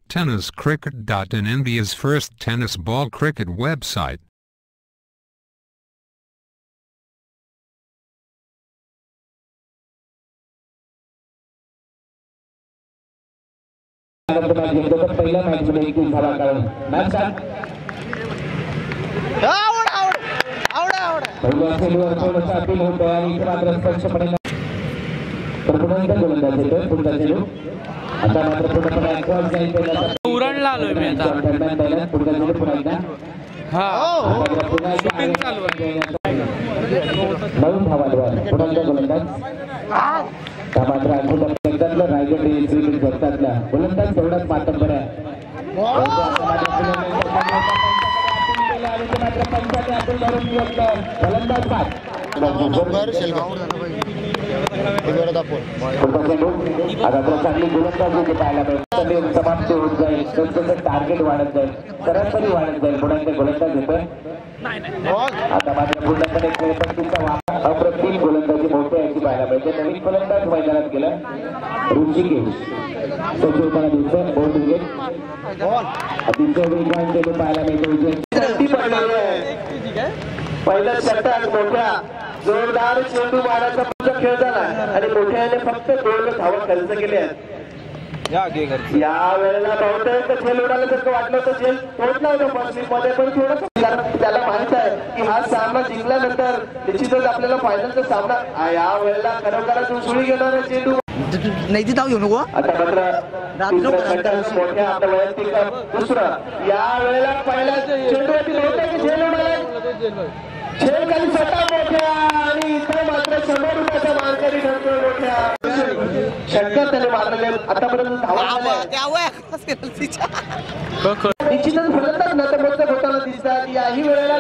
TennisCricket.in, India's first tennis ball cricket website. पहिल्या match मध्ये 21 झाला कारण मॅच पहिल्या खेळीवर थोडंसं अपील होतं आणि इथे मात्र स्पष्टपणे प्रथमंत गोलंदाज येतोय पुढचा चेंडू आता मात्र पूर्णपणे क्रॉस जाईल पहिला उरणला आलोय मी आता दरम्यान पहिला पुढचा चेंडू पुन्हा एकदा पुन्हा नवीन धावांवर पुढचा गोलंदाज त्या मात्र अगोदर रायगड क्रिकेट जगतातला गोलंदाज तेवढाच मातब्बर आहे समाप्ती होत जाईल टार्गेट वाढत जाईल सरासरी वाढत जाईल पुढे गोलंदाज येतोय आता मात्र पूर्णपणे खेळपट्टीचा वापर अप्रतिम गोलंदाजी मोठ्या याची पाहायला पाहिजे नवीन गोलंदाज मैदानात गेला ऋषिकेश सचिवपणा दिसतोय बोर्ड विकेट अतिशय वेगवान चेंडू पाहायला मिळतो पहिल्या षटकात मोठ्या जोरदार चेंडू मारायचा खेळ झाला आणि मोठ्याने फक्त 2 धावा खर्च केल्या या वेळेला बहुतेक झेल उडाल्यासारखं वाटलं होतं झेल पोहोचला होता मध्ये पण थोडं त्याला माहित आहे की हा सामना जिंकल्यानंतर निश्चितच आपल्याला फायनलचा सामना या वेळेला खरोखरच उचलून घेणार चेंडू नाही ती धाव घेऊ नको आता मात्र मोठ्या आपल्या वैयक्तिक दुसरं या वेळेला पहिल्या चेंडूवरती बहुतेक झेल उडाला खेळ खाली स्वतः मोठ्या आणि इथे मात्र 100 रुपयाचा मानकरी ठरतोय मोठ्या षटकार त्याने मारलेले आतापर्यंत धावा निश्चितच फलंदाज नतमस्तक होताना दिसतात याही वेळेला